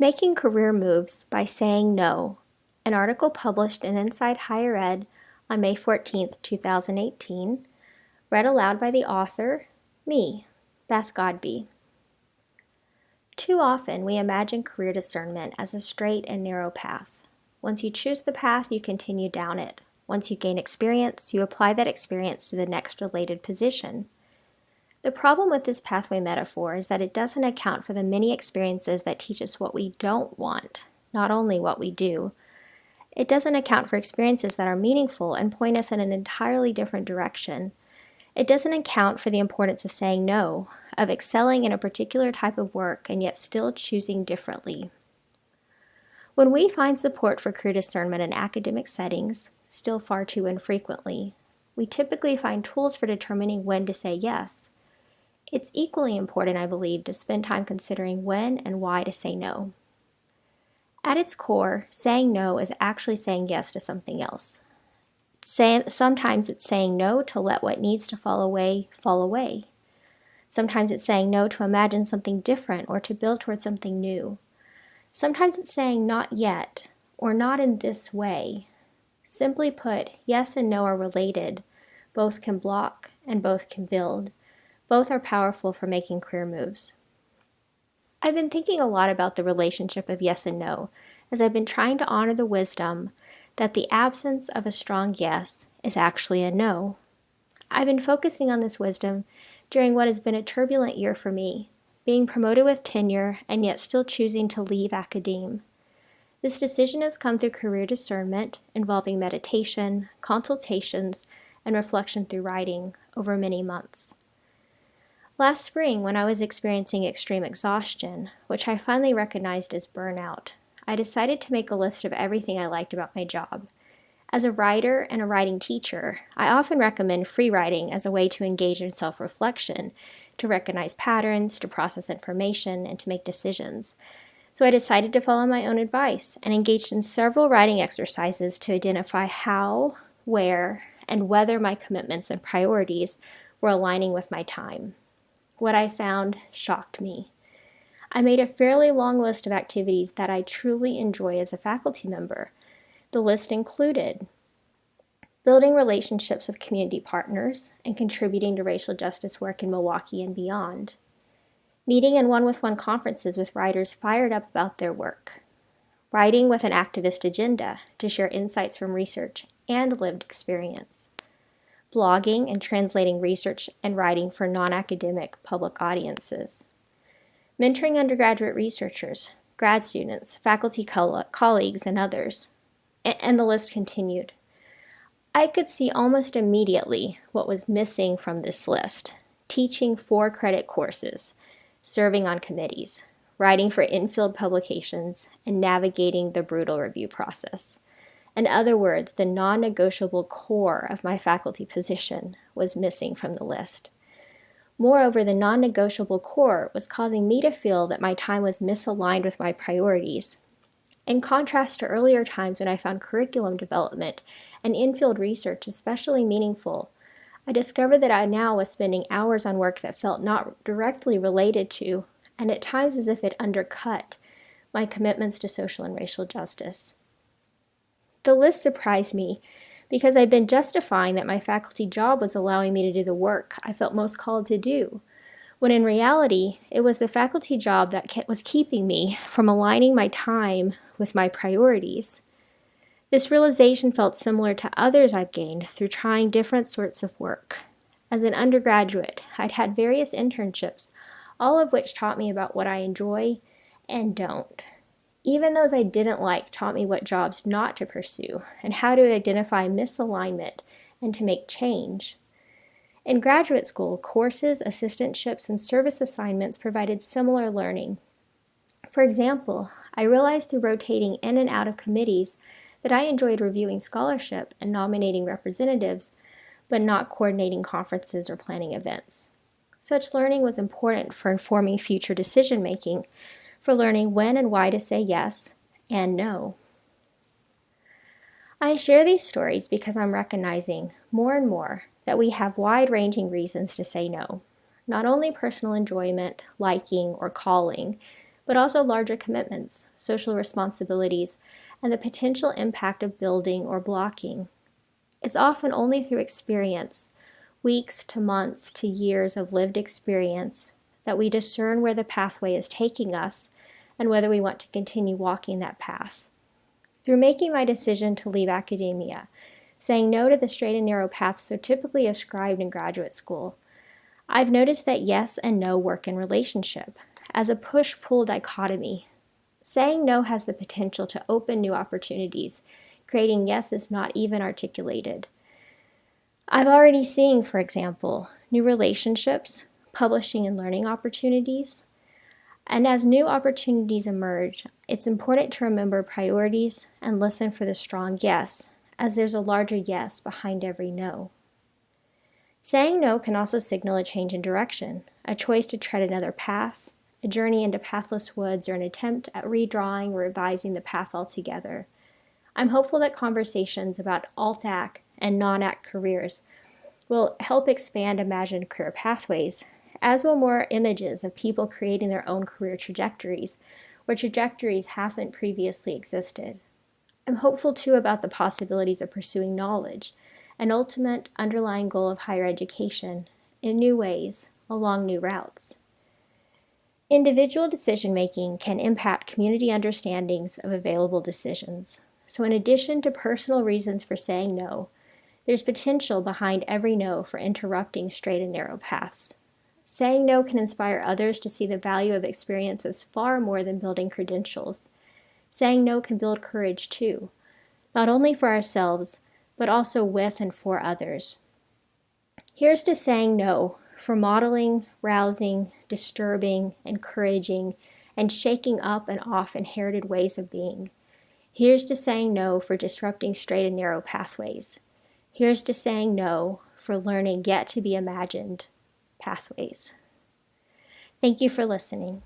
Making Career Moves by Saying No, an article published in Inside Higher Ed on May 14th, 2018, read aloud by the author, me, Beth Godby. Too often we imagine career discernment as a straight and narrow path. Once you choose the path, you continue down it. Once you gain experience, you apply that experience to the next related position. The problem with this pathway metaphor is that it doesn't account for the many experiences that teach us what we don't want, not only what we do. It doesn't account for experiences that are meaningful and point us in an entirely different direction. It doesn't account for the importance of saying no, of excelling in a particular type of work and yet still choosing differently. When we find support for career discernment in academic settings, still far too infrequently, we typically find tools for determining when to say yes. It's equally important, I believe, to spend time considering when and why to say no. At its core, saying no is actually saying yes to something else. Sometimes it's saying no to let what needs to fall away, fall away. Sometimes it's saying no to imagine something different or to build towards something new. Sometimes it's saying not yet, or not in this way. Simply put, yes and no are related. Both can block and both can build. Both are powerful for making career moves. I've been thinking a lot about the relationship of yes and no, as I've been trying to honor the wisdom that the absence of a strong yes is actually a no. I've been focusing on this wisdom during what has been a turbulent year for me, being promoted with tenure and yet still choosing to leave academe. This decision has come through career discernment involving meditation, consultations, and reflection through writing over many months. Last spring, when I was experiencing extreme exhaustion, which I finally recognized as burnout, I decided to make a list of everything I liked about my job. As a writer and a writing teacher, I often recommend free writing as a way to engage in self-reflection, to recognize patterns, to process information, and to make decisions. So I decided to follow my own advice and engaged in several writing exercises to identify how, where, and whether my commitments and priorities were aligning with my time. What I found shocked me. I made a fairly long list of activities that I truly enjoy as a faculty member. The list included building relationships with community partners and contributing to racial justice work in Milwaukee and beyond, meeting in one-with-one conferences with writers fired up about their work, writing with an activist agenda to share insights from research and lived experience, blogging and translating research and writing for non-academic public audiences, mentoring undergraduate researchers, grad students, faculty colleagues, and others. And the list continued. I could see almost immediately what was missing from this list: teaching 4-credit courses, serving on committees, writing for in-field publications, and navigating the brutal review process. In other words, the non-negotiable core of my faculty position was missing from the list. Moreover, the non-negotiable core was causing me to feel that my time was misaligned with my priorities. In contrast to earlier times when I found curriculum development and in-field research especially meaningful, I discovered that I now was spending hours on work that felt not directly related to, and at times as if it undercut, my commitments to social and racial justice. The list surprised me because I'd been justifying that my faculty job was allowing me to do the work I felt most called to do, when in reality, it was the faculty job that was keeping me from aligning my time with my priorities. This realization felt similar to others I've gained through trying different sorts of work. As an undergraduate, I'd had various internships, all of which taught me about what I enjoy and don't. Even those I didn't like taught me what jobs not to pursue and how to identify misalignment and to make change. In graduate school, courses, assistantships, and service assignments provided similar learning. For example, I realized through rotating in and out of committees that I enjoyed reviewing scholarship and nominating representatives, but not coordinating conferences or planning events. Such learning was important for informing future decision-making, for learning when and why to say yes and no. I share these stories because I'm recognizing more and more that we have wide-ranging reasons to say no. Not only personal enjoyment, liking, or calling, but also larger commitments, social responsibilities, and the potential impact of building or blocking. It's often only through experience, weeks to months to years of lived experience, that we discern where the pathway is taking us and whether we want to continue walking that path. Through making my decision to leave academia, saying no to the straight and narrow path so typically ascribed in graduate school, I've noticed that yes and no work in relationship, as a push-pull dichotomy. Saying no has the potential to open new opportunities, creating yeses not even articulated. I've already seen, for example, new relationships, publishing and learning opportunities. And as new opportunities emerge, it's important to remember priorities and listen for the strong yes, as there's a larger yes behind every no. Saying no can also signal a change in direction, a choice to tread another path, a journey into pathless woods, or an attempt at redrawing or revising the path altogether. I'm hopeful that conversations about alt-ac and non-ac careers will help expand imagined career pathways, as will more images of people creating their own career trajectories, where trajectories haven't previously existed. I'm hopeful too about the possibilities of pursuing knowledge, an ultimate underlying goal of higher education, in new ways, along new routes. Individual decision-making can impact community understandings of available decisions. So in addition to personal reasons for saying no, there's potential behind every no for interrupting straight and narrow paths. Saying no can inspire others to see the value of experiences far more than building credentials. Saying no can build courage too, not only for ourselves, but also with and for others. Here's to saying no for modeling, rousing, disturbing, encouraging, and shaking up and off inherited ways of being. Here's to saying no for disrupting straight and narrow pathways. Here's to saying no for learning yet to be imagined pathways. Thank you for listening.